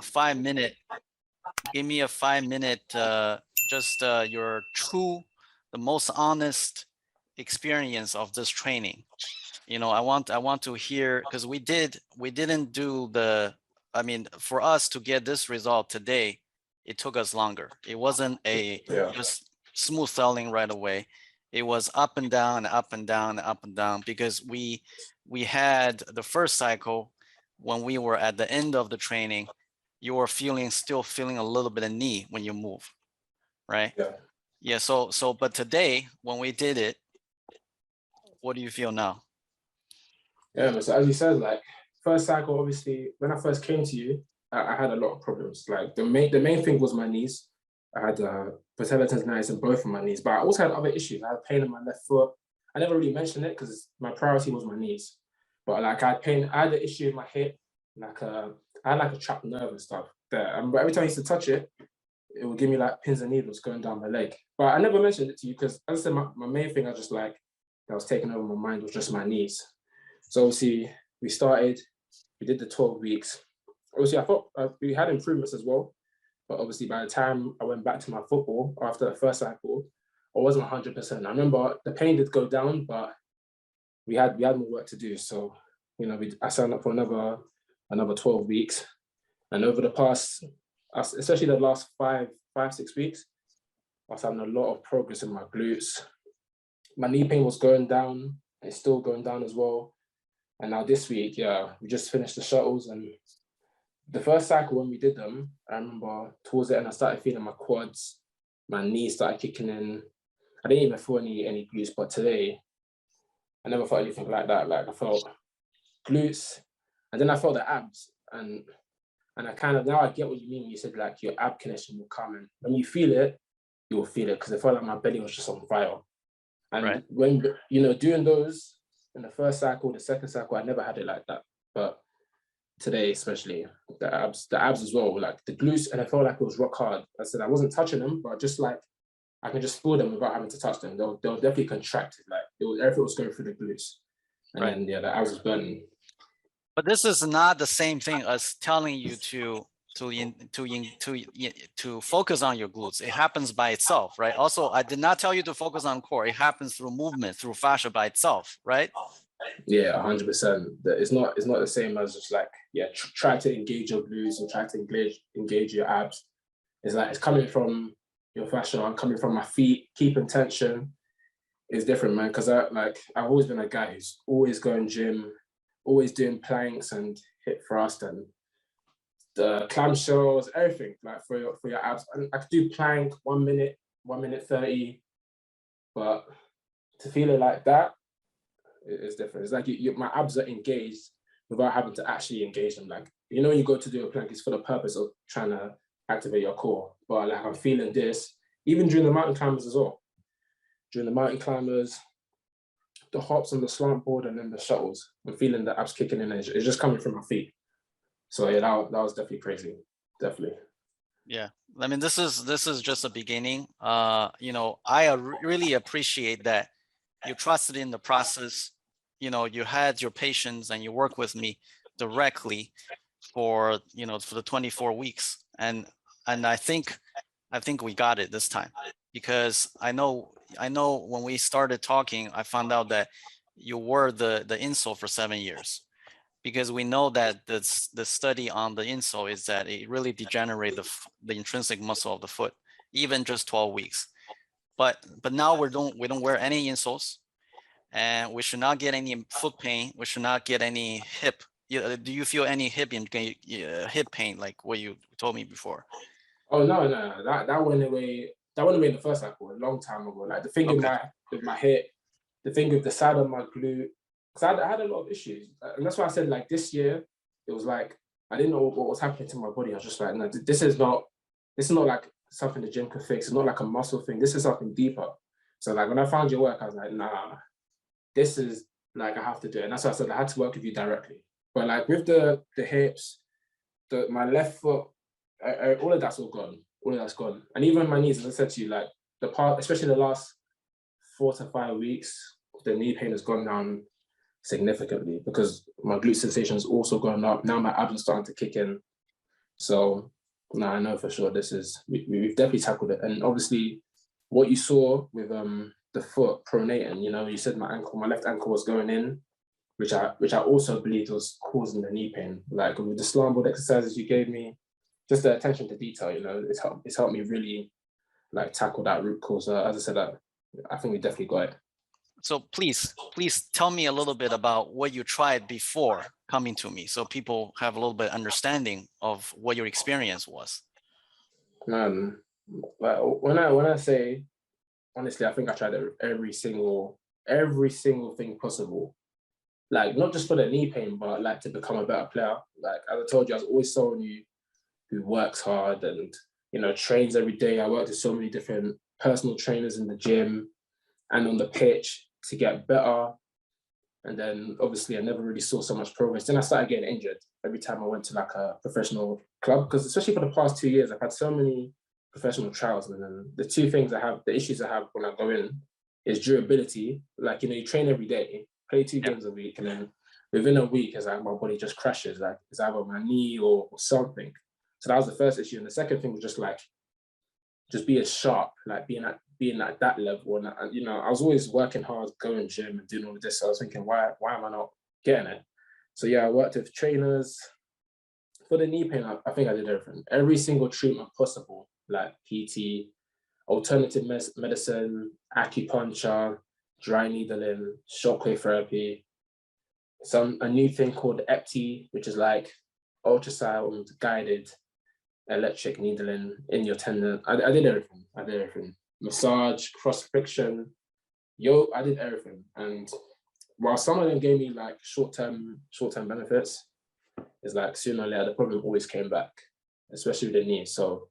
5 minute. Give me a 5 minute. Just your true, the most honest experience of this training. You know, I want to hear, because we didn't do the. I mean, for us to get this result today, it took us longer. It wasn't just smooth sailing right away. It was up and down, up and down, up and down, because we had the first cycle when we were at the end of the training. You were still feeling a little bit of knee when you move, right? Yeah. So but today when we did it, what do you feel now? Yeah, so as you said, like first cycle, obviously, when I first came to you, I had a lot of problems. Like the main thing was my knees. I had patella tendonitis in both of my knees, but I also had other issues. I had pain in my left foot. I never really mentioned it because my priority was my knees. But like I had pain, I had an issue in my hip, like I had like a trapped nerve and stuff there. But every time I used to touch it, it would give me like pins and needles going down my leg. But I never mentioned it to you because, as I said, my main thing that was taking over my mind was just my knees. So obviously we did the 12 weeks. Obviously I thought we had improvements as well, but obviously by the time I went back to my football after the first cycle, I wasn't 100%. I remember the pain did go down, but we had more work to do. So, you know, I signed up for another 12 weeks. And over the past, especially the last 6 weeks, I was having a lot of progress in my glutes. My knee pain was going down. It's still going down as well. And now this week, we just finished the shuttles, and the first cycle when we did them, I remember towards the end, I started feeling my quads, my knees started kicking in. I didn't even feel any glutes, but today, I never felt anything like that. Like I felt glutes, and then I felt the abs, and I kind of, now I get what you mean when you said like your ab connection will come, and when you feel it, you will feel it, because it felt like my belly was just on fire. And when, you know, doing those in the first cycle, the second cycle, I never had it like that. But today, especially the abs as well, like the glutes, and I felt like it was rock hard. I said I wasn't touching them, but just like I can just feel them without having to touch them. They'll definitely contract. Like everything was going through the glutes, and then the abs was burning. But this is not the same thing as telling you to focus on your glutes. It happens by itself, right? Also, I did not tell you to focus on core. It happens through movement, through fascia by itself, right? Yeah, 100%. It's not the same as just like, try to engage your glutes or try to engage your abs. It's like it's coming from your fascia, I'm coming from my feet, keeping tension. It's different, man, because I've always been a guy who's always going gym, always doing planks and hip thrust and the clamshells, everything, like for your abs. I could do plank 1 minute, 1:30, but to feel it like that, it's different. It's like my abs are engaged without having to actually engage them. Like, you know, when you go to do a plank, it's for the purpose of trying to activate your core. But like I'm feeling this, even during the mountain climbers as well. During the mountain climbers, the hops on the slant board and then the shuttles, I'm feeling the abs kicking in. It's just coming from my feet. So yeah, that was definitely crazy. Definitely. Yeah, I mean, this is just a beginning. You know, I really appreciate that you trusted in the process. You know, you had your patience and you work with me directly for the 24 weeks, and I think we got it this time, because I know when we started talking, I found out that you were the insole for 7 years, because we know that the study on the insole is that it really degenerates the intrinsic muscle of the foot, even just 12 weeks. But now we don't wear any insoles, and we should not get any foot pain. We should not get any hip. Do you feel any hip pain like what you told me before? Oh no, that went away. That went away in the first cycle a long time ago. Like the thing with my hip, the thing with the side of my glute, because I had a lot of issues, and that's why I said like this year it was like I didn't know what was happening to my body. I was just like, no, this is not like something the gym could fix. It's not like a muscle thing. This is something deeper. So like when I found your work, I was like, nah, this is like I have to do it. And that's why I said I had to work with you directly. But like with the hips, my left foot, all of that's all gone. All of that's gone. And even my knees, as I said to you, like the part, especially the last 4 to 5 weeks, the knee pain has gone down significantly because my glute sensation has also gone up. Now my abs are starting to kick in. So no, I know for sure we've definitely tackled it. And obviously what you saw with the foot pronating, you know, you said my left ankle was going in, which I also believed was causing the knee pain. Like with the slant board exercises you gave me, just the attention to detail, you know, it's helped me really like tackle that root cause. As I said, I think we definitely got it. So please tell me a little bit about what you tried before coming to me, so people have a little bit understanding of what your experience was. Man, like when I say honestly, I think I tried every single thing possible. Like not just for the knee pain, but like to become a better player. Like as I told you, I was always someone who works hard and you know trains every day. I worked with so many different personal trainers in the gym and on the pitch to get better. And then obviously I never really saw so much progress. Then I started getting injured every time I went to like a professional club, because especially for the past 2 years, I've had so many professional trials. And then the issues I have when I go in is durability. Like, you know, you train every day, play two Yeah. games a week, and then within a week, it's like my body just crashes. Like it's either my knee or something. So that was the first issue. And the second thing was just be as sharp, like being at that level. And you know, I was always working hard, going gym and doing all of this. So I was thinking, why am I not getting it? So yeah, I worked with trainers. For the knee pain, I think I did everything. Every single treatment possible, like PT, alternative medicine, acupuncture, dry needling, shockwave therapy, a new thing called EPT, which is like ultrasound guided electric needling in your tendon. I did everything. I did everything. Massage, cross friction, I did everything. And while some of them gave me like short-term benefits, it's like sooner or later the problem always came back, especially with the knee. So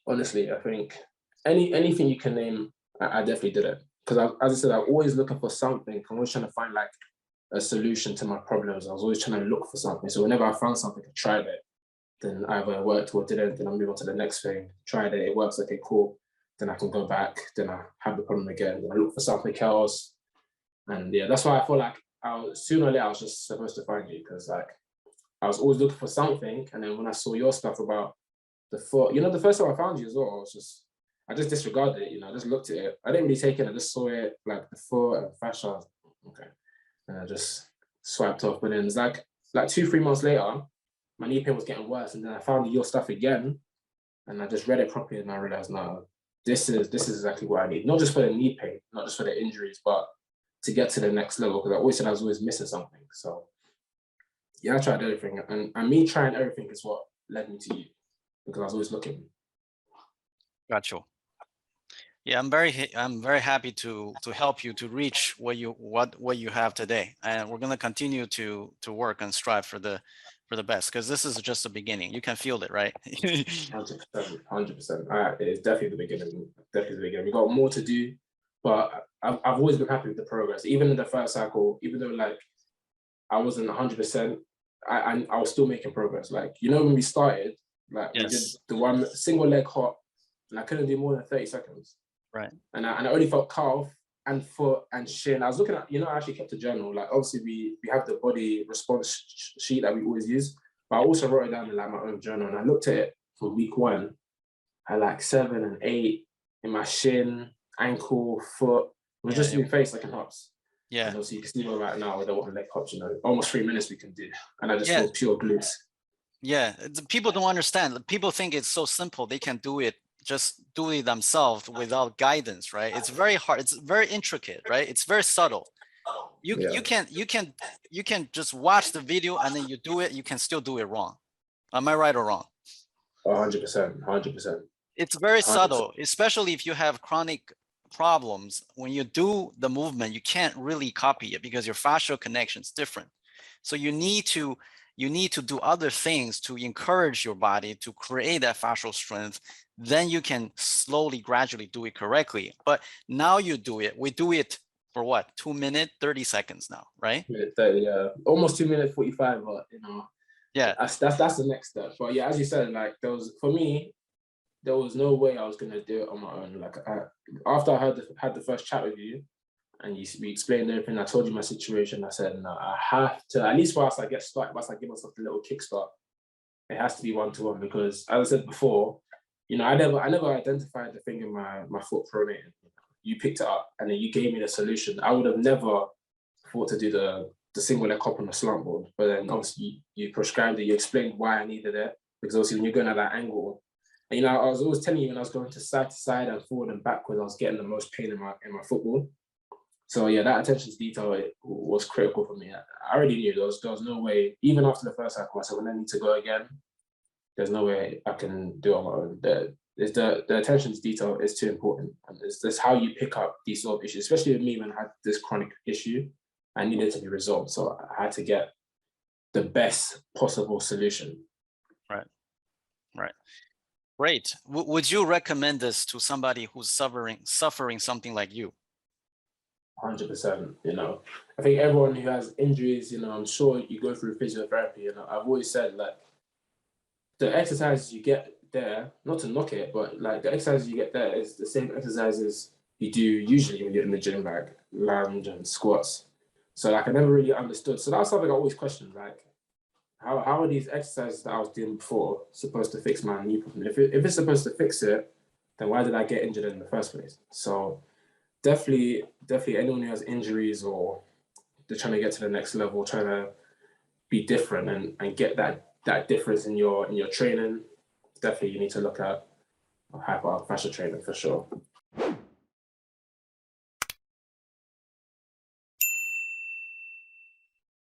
honestly, I think anything you can name, I definitely did it. Because as I said, I'm always looking for something. I'm always trying to find like a solution to my problems. I was always trying to look for something. So whenever I found something, I tried it. Then either it worked or it didn't, then I move on to the next thing. Tried it, it works, okay, cool. Then I can go back, then I have the problem again, then I look for something else. And yeah, that's why I feel like sooner or later I was just supposed to find you, because like I was always looking for something. And then when I saw your stuff about the foot, you know, the first time I found you as well, I just disregarded it, you know, I just looked at it. I didn't really take it, I just saw it, like the foot and fascia, okay. And I just swiped off. But then it's like 2-3 months later, my knee pain was getting worse, and then I found your stuff again, and I just read it properly, and I realized, no, this is exactly what I need. Not just for the knee pain, not just for the injuries, but to get to the next level. Because I always said I was always missing something. So yeah, I tried everything, and me trying everything is what led me to you, because I was always looking. Got you. Yeah, I'm very happy to help you to reach what you have today, and we're gonna continue to work and strive for the best, because this is just the beginning. You can feel it, right? 100%, 100%. It's definitely the beginning. Definitely the beginning. We got more to do, but I've always been happy with the progress. Even in the first cycle, even though like I wasn't 100%, I was still making progress. Like, you know, when we started, like we did Yes. the one single leg hop, and I couldn't do more than 30 seconds. Right. And I only felt calf and foot and shin. I was looking at, you know, I actually kept a journal. Like obviously we have the body response sheet that we always use, but I also wrote it down in like my own journal, and I looked at it for week 1. I had like 7 and 8 in my shin, ankle, foot. It was just doing face like in hops. Yeah. And also you can see where right now with the one leg hops, you know, almost 3 minutes we can do. And I just Yeah. feel pure glutes. Yeah. People don't understand. People think it's so simple. They can just do it themselves without guidance, right? It's very hard. It's very intricate, right? It's very subtle. You can just watch the video and then you do it. You can still do it wrong. Am I right or wrong? 100%, 100%. It's very 100%. subtle, especially if you have chronic problems. When you do the movement, you can't really copy it because your fascial connection is different. So you need to do other things to encourage your body to create that fascial strength. Then you can slowly, gradually do it correctly. But now you do it. We do it for what? 2 minutes, 30 seconds now, right? 30, yeah, almost 2 minutes 45, but you know, Yeah. that's the next step. But yeah, as you said, like for me, there was no way I was gonna do it on my own. Like after I had the first chat with you, and we explained everything, I told you my situation. I said, no, I have to, at least whilst I get started, whilst I give myself a little kickstart, It has to be one-to-one because, as I said before, I never identified the thing in my foot pronated. You picked it up and then you gave me the solution. I would have never thought to do the single leg hop on the slant board, but then obviously you prescribed it. You explained why I needed it because obviously when you're going at that angle, and I was always telling you when I was going to side and forward and backwards, I was getting the most pain in my football. So yeah, that attention to detail was critical for me. I already knew there was no way, even after the first cycle, I said, when I need to go again, there's no way I can do it on my own. The attention to detail is too important. And it's how you pick up these sort of issues, especially with me when I had this chronic issue. I needed to be resolved. So I had to get the best possible solution. Right. Great. Would you recommend this to somebody who's suffering something like you? 100%. I think everyone who has injuries, I'm sure you go through physiotherapy. I've always said, like, the exercises you get there, not to knock it, but like the exercises you get there is the same exercises you do usually when you're in the gym, like lunge and squats. So like I never really understood. So that's something I always questioned, like how are these exercises that I was doing before supposed to fix my knee problem? If it's supposed to fix it, then why did I get injured in the first place? So definitely anyone who has injuries or they're trying to get to the next level, trying to be different and get that difference in your training, definitely you need to look at hyper fascia training for sure.